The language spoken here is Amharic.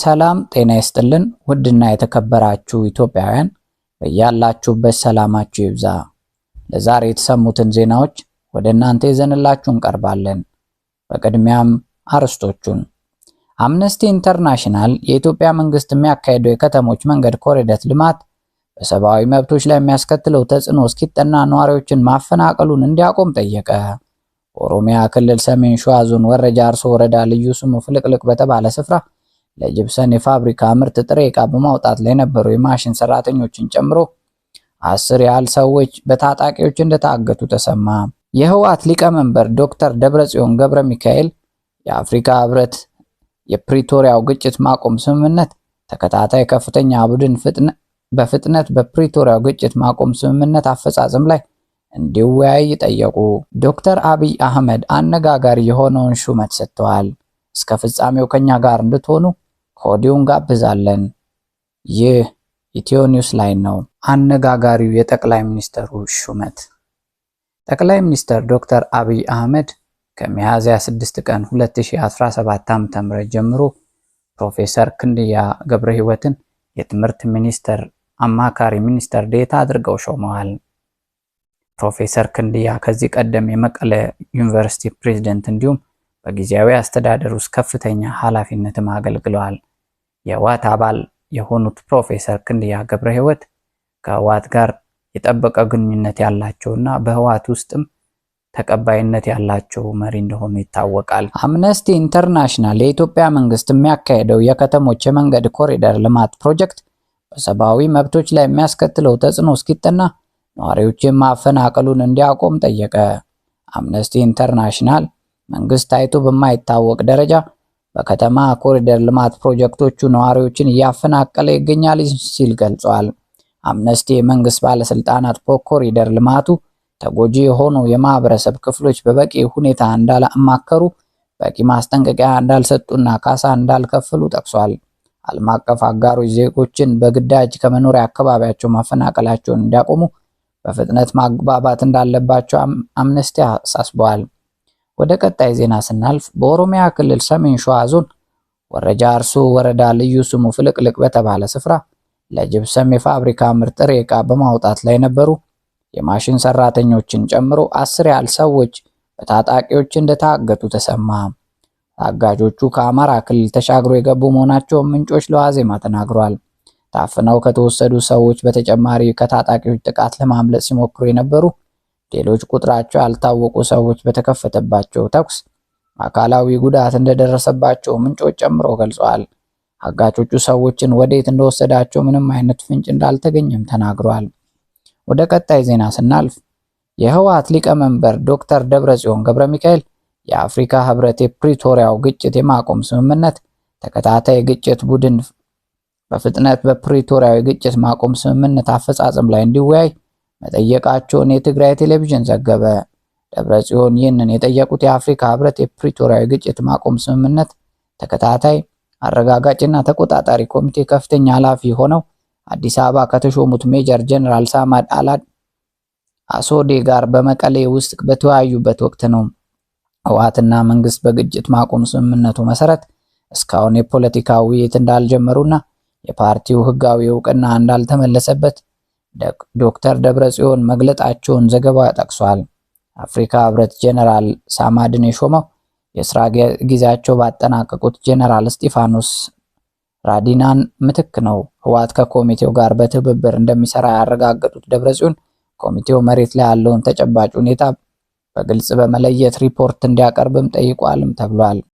ሰላም ጤና ይስጥልን ውድና የተከበራችሁ ኢትዮጵያውያን በያላችሁበት ሰላማችሁ ይብዛ። ለዛሬ የተሰሙትን ዜናዎች ወደ እናንተ ይዘንላችሁ እንቀርባለን። በቅድሚያም አርዕስቶቹን አምነስቲ ኢንተርናሽናል የኢትዮጵያ መንግስት የሚያካሄደው የከተሞች መንገድ ኮሪደር ልማት በሰብአዊ መብቶች ላይ የሚያስከትለው ተጽዕኖ እስኪጠና ነዋሪዎችን ማፈናቀሉን እንዲያቆም ጠየቀ። ኦሮሚያ ክልል ሰሜን ሸዋ ዞን ወረጃ አርሶ ወረዳ ልዩ ስሙ ፍልቅልቅ በተባለ ስፍራ ለጅብሰን የፋብሪካ ምርት ጥሬ ዕቃ በማውጣት ላይ የነበሩ የማሽን ሰራተኞችን ጨምሮ 10 ያህል ሰዎች በታጣቂዎች እንደታገቱ ተሰማ። የህወሓት ሊቀመንበር ዶክተር ደብረጽዮን ገብረ ሚካኤል የአፍሪካ ህብረት የፕሪቶሪያው ግጭት ማቆም ስምምነት ተከታታይ ከፍተኛ ቡድን በፍጥነት በፕሪቶሪያው ግጭት ማቆም ስምምነት አፈጻጸም ላይ እንዲወያይ ጠየቁ። ዶክተር አብይ አህመድ አነጋጋሪ የሆነውን ሹመት ሰጥተዋል። እስከ ፍጻሜው ከኛ ጋር እንድትሆኑ ከወዲሁ እንጋብዛለን። ይህ ኢትዮ ኒውስ ላይ ነው። አነጋጋሪው የጠቅላይ ሚኒስትሩ ሹመት። ጠቅላይ ሚኒስትር ዶክተር አብይ አህመድ ከሚያዝያ 6 ቀን 2017 ዓ.ም ጀምሮ ፕሮፌሰር ክንድያ ገብረ ሕይወትን የትምህርት ሚኒስትር አማካሪ ሚኒስትር ዴኤታ አድርገው ሾመዋል። ፕሮፌሰር ክንድያ ከዚህ ቀደም የመቀለ ዩኒቨርሲቲ ፕሬዝዳንት እንዲሁም በጊዜያዊ አስተዳደር ውስጥ ከፍተኛ ኃላፊነትም አገልግለዋል። የህወሓት አባል የሆኑት ፕሮፌሰር ክንድያ ገብረ ሕይወት ከህወሓት ጋር የጠበቀ ግንኙነት ያላቸውና በህወሓት ውስጥም ተቀባይነት ያላቸው መሪ እንደሆኑ ይታወቃል። አምነስቲ ኢንተርናሽናል የኢትዮጵያ መንግስት የሚያካሄደው የከተሞች የመንገድ ኮሪደር ልማት ፕሮጀክት በሰብአዊ መብቶች ላይ የሚያስከትለው ተጽዕኖ እስኪጠና ነዋሪዎችን ማፈናቀሉን እንዲያቆም ጠየቀ። አምነስቲ ኢንተርናሽናል መንግስት ታይቶ በማይታወቅ ደረጃ በከተማ ኮሪደር ልማት ፕሮጀክቶቹ ነዋሪዎችን እያፈናቀለ ይገኛል ሲል ገልጿል። አምነስቲ የመንግስት ባለስልጣናት በኮሪደር ልማቱ ተጎጂ የሆኑ የማህበረሰብ ክፍሎች በበቂ ሁኔታ እንዳላማከሩ፣ በቂ ማስጠንቀቂያ እንዳልሰጡና ካሳ እንዳልከፈሉ ጠቅሷል። ዓለም አቀፍ አጋሮች ዜጎችን በግዳጅ ከመኖሪያ አካባቢያቸው ማፈናቀላቸውን እንዲያቆሙ በፍጥነት ማግባባት እንዳለባቸው አምነስቲ አሳስበዋል። ወደ ቀጣይ ዜና ስናልፍ በኦሮሚያ ክልል ሰሜን ሸዋ ዞን ወረጃ አርሶ ወረዳ ልዩ ስሙ ፍልቅልቅ በተባለ ስፍራ ለጅብሰም የፋብሪካ ምርት ጥሬ ዕቃ በማውጣት ላይ የነበሩ የማሽን ሰራተኞችን ጨምሮ 10 ያህል ሰዎች በታጣቂዎች እንደታገቱ ተሰማ። ታጋጆቹ ከአማራ ክልል ተሻግሮ የገቡ መሆናቸውን ምንጮች ለዋዜማ ተናግረዋል። ታፍነው ከተወሰዱ ሰዎች በተጨማሪ ከታጣቂዎች ጥቃት ለማምለጥ ሲሞክሩ የነበሩ ሌሎች ቁጥራቸው ያልታወቁ ሰዎች በተከፈተባቸው ተኩስ አካላዊ ጉዳት እንደደረሰባቸው ምንጮች ጨምረው ገልጸዋል። አጋቾቹ ሰዎችን ወዴት እንደወሰዳቸው ምንም አይነት ፍንጭ እንዳልተገኘም ተናግረዋል። ወደ ቀጣይ ዜና ስናልፍ የህወሓት ሊቀመንበር ዶክተር ደብረጽዮን ገብረ ሚካኤል የአፍሪካ ህብረት የፕሪቶሪያው ግጭት የማቆም ስምምነት ተከታታይ ግጭት ቡድን በፍጥነት በፕሪቶሪያው ግጭት ማቆም ስምምነት አፈጻጸም ላይ እንዲወያይ መጠየቃቸውን የትግራይ ቴሌቪዥን ዘገበ። ደብረጽዮን ይህንን የጠየቁት የአፍሪካ ህብረት የፕሪቶሪያው ግጭት ማቆም ስምምነት ተከታታይ አረጋጋጭና ተቆጣጣሪ ኮሚቴ ከፍተኛ ኃላፊ ሆነው አዲስ አበባ ከተሾሙት ሜጀር ጀነራል ሳማድ አላድ አሶዴ ጋር በመቀሌ ውስጥ በተወያዩበት ወቅት ነው። ህወሓትና መንግስት በግጭት ማቆም ስምምነቱ መሰረት እስካሁን የፖለቲካ ውይይት እንዳልጀመሩና የፓርቲው ህጋዊ እውቅና እንዳልተመለሰበት ዶክተር ደብረጽዮን መግለጣቸውን ዘገባው ጠቅሷል። አፍሪካ ህብረት ጀነራል ሳማድን የሾመው የስራ ጊዜያቸው ባጠናቀቁት ጀነራል እስጢፋኖስ ራዲናን ምትክ ነው። ህወሓት ከኮሚቴው ጋር በትብብር እንደሚሰራ ያረጋገጡት ደብረጽዮን ኮሚቴው መሬት ላይ ያለውን ተጨባጭ ሁኔታ በግልጽ በመለየት ሪፖርት እንዲያቀርብም ጠይቋልም ተብሏል።